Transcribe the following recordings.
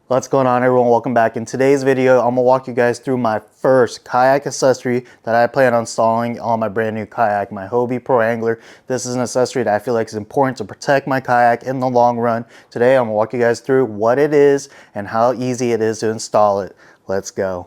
What's going on, everyone? Welcome back. In today's video, I'm gonna walk you guys through my first kayak accessory that I plan on installing on my brand new kayak, my Hobie Pro Angler. This is an accessory that I feel like is important to protect my kayak in the long run. Today, I'm gonna walk you guys through what it is and how easy it is to install it. Let's go.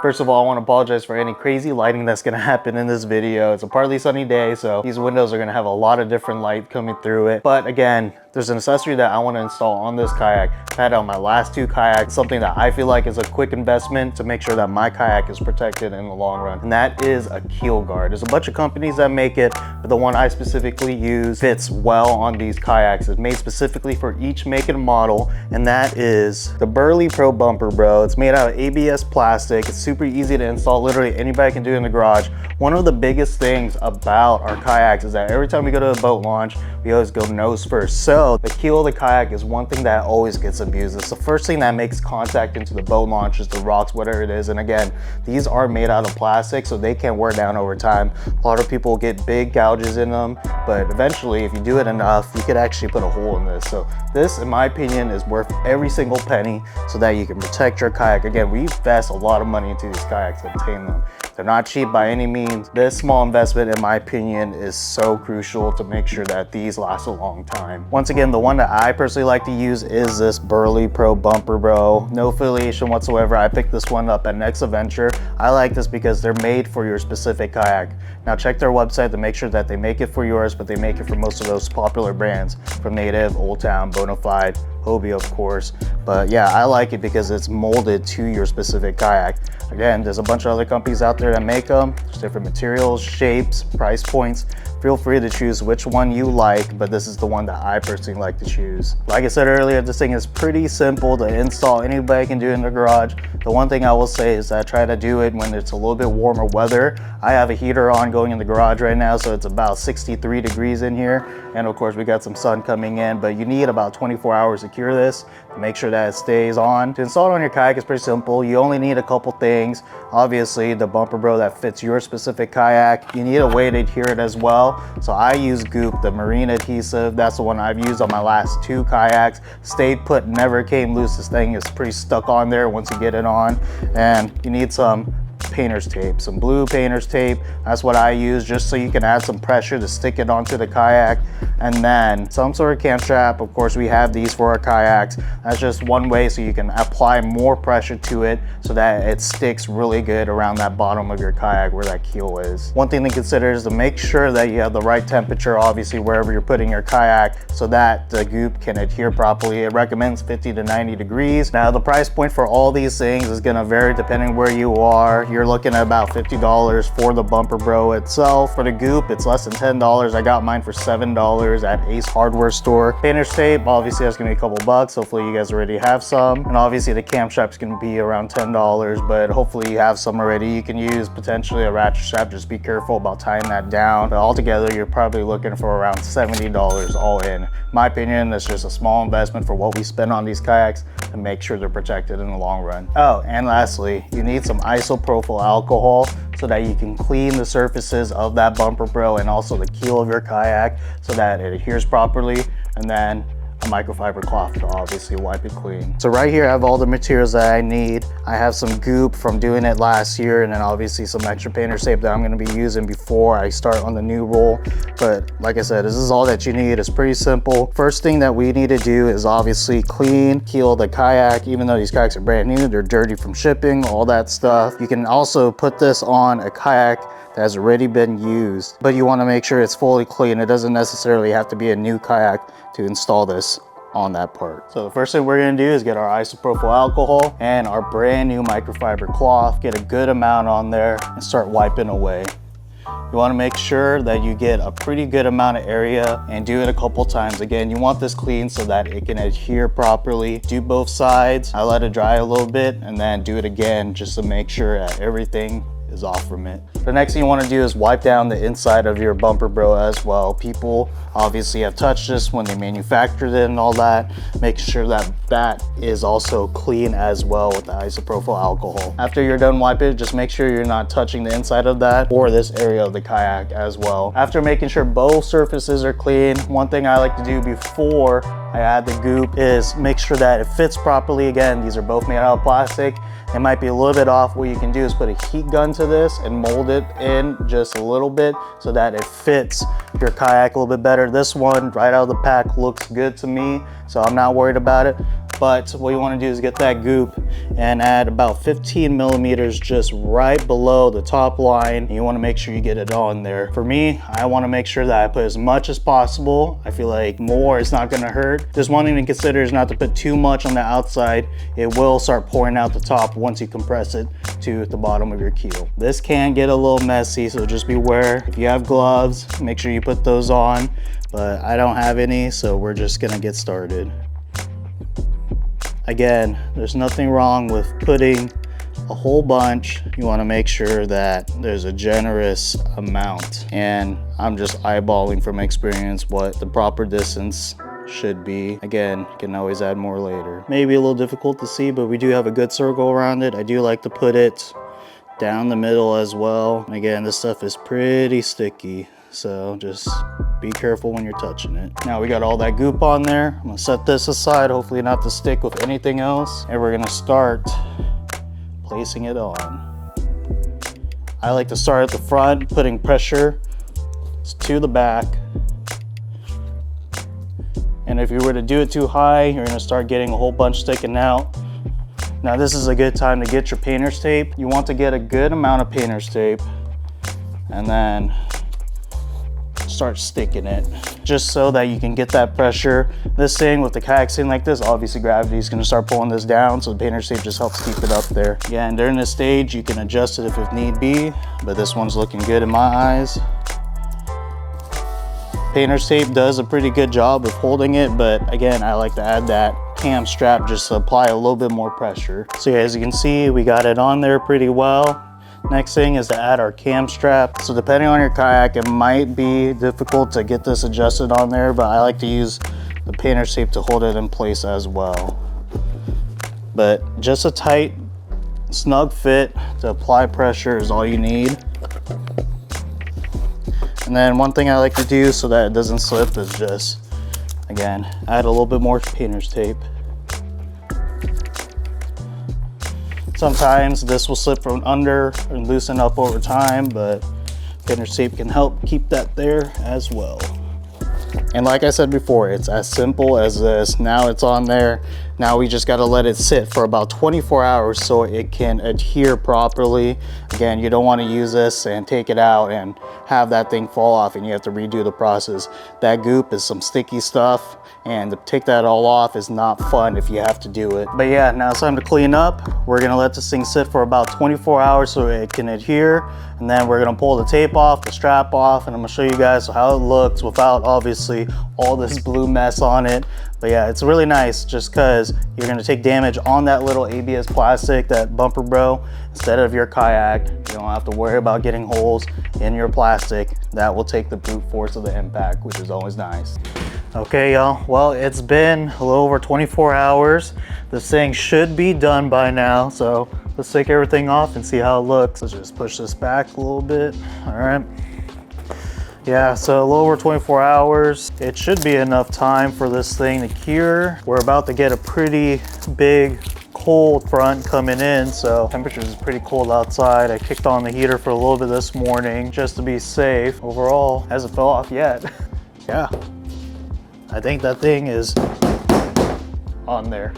First of all, I want to apologize for any crazy lighting that's going to happen in this video. It's a partly sunny day, so these windows are going to have a lot of different light coming through it. But again, there's an accessory that I want to install on this kayak. I've had it on my last two kayaks, something that I feel like is a quick investment to make sure that my kayak is protected in the long run. And that is a keel guard. There's a bunch of companies that make it, but the one I specifically use fits well on these kayaks. It's made specifically for each make and model, and that is the BerleyPro Bumper Bro. It's made out of ABS plastic. It's super easy to install. Literally anybody can do it in the garage. One of the biggest things about our kayaks is that every time we go to a boat launch, we always go nose first. So the keel of the kayak is one thing that always gets abused. It's the first thing that makes contact into the boat launch, is the rocks, whatever it is. And again, these are made out of plastic, so they can wear down over time. A lot of people get big gouges in them, but eventually, if you do it enough, you could actually put a hole in this. So this, in my opinion, is worth every single penny so that you can protect your kayak. Again, we invest a lot of money into these kayaks to obtain them. They're not cheap by any means. This small investment, in my opinion, is so crucial to make sure that these last a long time. Once again, the one that I personally like to use is this BerleyPro Bumper Bro. No affiliation whatsoever. I picked this one up at Next Adventure. I like this because they're made for your specific kayak. Now check their website to make sure that they make it for yours, but they make it for most of those popular brands, from Native, Old Town, Bonafide, Hobie, of course. But yeah, I like it because it's molded to your specific kayak. Again, there's a bunch of other companies out there that make them. There's different materials, shapes, price points. Feel free to choose which one you like, but this is the one that I personally like to choose. Like I said earlier, this thing is pretty simple to install. Anybody can do it in the garage. The one thing I will say is that I try to do it when it's a little bit warmer weather. I have a heater on going in the garage right now, so it's about 63 degrees in here. And of course, we got some sun coming in, but you need about 24 hours to cure this to make sure that it stays on. To install it on your kayak is pretty simple. You only need a couple things. Obviously, the Bumper Bro that fits your specific kayak. You need a way to adhere it as well. So I use Goop, the marine adhesive. That's the one I've used on my last two kayaks. Stayed put, never came loose. This thing is pretty stuck on there once you get it on. And you need some painter's tape, some blue painter's tape. That's what I use, just so you can add some pressure to stick it onto the kayak. And then some sort of cam strap. Of course, we have these for our kayaks. That's just one way so you can apply more pressure to it so that it sticks really good around that bottom of your kayak where that keel is. One thing to consider is to make sure that you have the right temperature, obviously, wherever you're putting your kayak, so that the goop can adhere properly. It recommends 50 to 90 degrees. Now, the price point for all these things is gonna vary depending where you are. You're looking at about $50 for the Bumper Bro itself. For the goop, it's less than $10. I got mine for $7 at Ace Hardware store. Painter's tape, obviously that's gonna be a couple bucks. Hopefully you guys already have some. And obviously the cam strap's gonna be around $10, but hopefully you have some already. You can use potentially a ratchet strap. Just be careful about tying that down. But altogether, you're probably looking for around $70 all in. In my opinion, that's just a small investment for what we spend on these kayaks to make sure they're protected in the long run. Oh, and lastly, you need some isopropyl alcohol so that you can clean the surfaces of that Bumper Bro and also the keel of your kayak so that it adheres properly, and then a microfiber cloth to obviously wipe it clean. So right here I have all the materials that I need. I have some goop from doing it last year, and then obviously some extra painter's tape that I'm going to be using before I start on the new roll. But like I said, this is all that you need. It's pretty simple. First thing that we need to do is obviously clean, keel the kayak. Even though these kayaks are brand new, they're dirty from shipping, all that stuff. You can also put this on a kayak that has already been used, but you want to make sure it's fully clean. It doesn't necessarily have to be a new kayak to install this on that part. So the first thing we're gonna do is get our isopropyl alcohol and our brand new microfiber cloth, get a good amount on there and start wiping away. You want to make sure that you get a pretty good amount of area and do it a couple times. Again, you want this clean so that it can adhere properly. Do both sides. I let it dry a little bit and then do it again just to make sure that everything is off from it. The next thing you want to do is wipe down the inside of your Bumper Bro as well. People obviously have touched this when they manufactured it and all that. Make sure that that is also clean as well with the isopropyl alcohol. After you're done wiping it, just make sure you're not touching the inside of that or this area of the kayak as well. After making sure both surfaces are clean, one thing I like to do before I add the goop is make sure that it fits properly. Again, these are both made out of plastic. It might be a little bit off. What you can do is put a heat gun to this and mold it in just a little bit so that it fits your kayak a little bit better. This one right out of the pack looks good to me, so I'm not worried about it. But what you want to do is get that goop and add about 15 millimeters just right below the top line. And you want to make sure you get it on there. For me, I want to make sure that I put as much as possible. I feel like more is not going to hurt. Just one thing to consider is not to put too much on the outside. It will start pouring out the top once you compress it to the bottom of your keel. This can get a little messy, so just beware. If you have gloves, make sure you put those on. But I don't have any, so we're just going to get started. Again, there's nothing wrong with putting a whole bunch. You want to make sure that there's a generous amount. And I'm just eyeballing from experience what the proper distance should be. Again, you can always add more later. Maybe a little difficult to see, but we do have a good circle around it. I do like to put it down the middle as well. And again, this stuff is pretty sticky, so just be careful when you're touching it. Now we got all that goop on there. I'm gonna set this aside, hopefully not to stick with anything else. And we're gonna start placing it on. I like to start at the front, putting pressure to the back. And if you were to do it too high, you're gonna start getting a whole bunch sticking out. Now this is a good time to get your painter's tape. You want to get a good amount of painter's tape and then start sticking it just so that you can get that pressure. This thing with the kayak sitting like this, obviously gravity is going to start pulling this down, so the painter's tape just helps keep it up there. Again, during this stage you can adjust it if need be, but this one's looking good in my eyes. Painter's tape does a pretty good job of holding it, but again, I like to add that cam strap just to apply a little bit more pressure. So yeah, as you can see, we got it on there pretty well. Next thing is to add our cam strap. So depending on your kayak, it might be difficult to get this adjusted on there, but I like to use the painter's tape to hold it in place as well. But just a tight, snug fit to apply pressure is all you need. And then one thing I like to do so that it doesn't slip is just, again, add a little bit more painter's tape. Sometimes this will slip from under and loosen up over time, but painter's tape can help keep that there as well. And like I said before, it's as simple as this. Now it's on there. Now we just got to let it sit for about 24 hours so it can adhere properly. Again, you don't want to use this and take it out and have that thing fall off and you have to redo the process. That goop is some sticky stuff, and to take that all off is not fun if you have to do it. But yeah, now it's time to clean up. We're gonna let this thing sit for about 24 hours so it can adhere, and then we're gonna pull the tape off, the strap off, and I'm gonna show you guys how it looks without obviously all this blue mess on it. But yeah, it's really nice just because you're gonna take damage on that little ABS plastic, that Bumper Bro, instead of your kayak. You don't have to worry about getting holes in your plastic. That will take the brute force of the impact, which is always nice. Okay, y'all, well, it's been a little over 24 hours. This thing should be done by now, so let's take everything off and see how it looks. Let's just push this back a little bit. All right. Yeah, so a little over 24 hours. It should be enough time for this thing to cure. We're about to get a pretty big cold front coming in, so temperatures is pretty cold outside. I kicked on the heater for a little bit this morning just to be safe. Overall, hasn't fell off yet. Yeah, I think that thing is on there.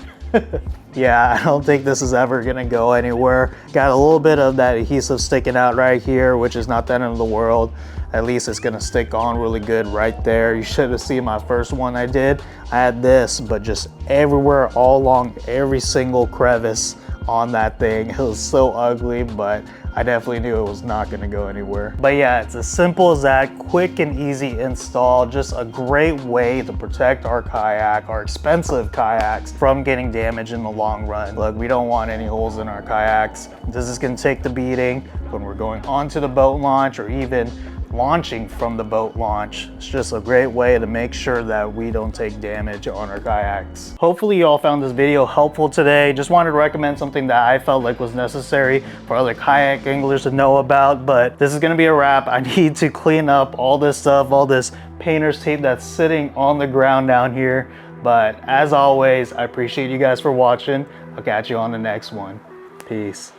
Yeah, I don't think this is ever gonna go anywhere. Got a little bit of that adhesive sticking out right here, which is not the end of the world. At least it's gonna stick on really good right there. You should have seen my first one I did. I had this, but just everywhere, all along every single crevice on that thing. It was so ugly, but I definitely knew it was not gonna go anywhere. But yeah, it's as simple as that, quick and easy install, just a great way to protect our kayak, our expensive kayaks, from getting damaged in the long run. Look, we don't want any holes in our kayaks. This is gonna take the beating when we're going onto the boat launch or even launching from the boat launch. It's just a great way to make sure that we don't take damage on our kayaks. Hopefully you all found this video helpful today. Just wanted to recommend something that I felt like was necessary for other kayak anglers to know about, but this is gonna be a wrap. I need to clean up all this stuff, all this painter's tape that's sitting on the ground down here. But as always, I appreciate you guys for watching. I'll catch you on the next one. Peace.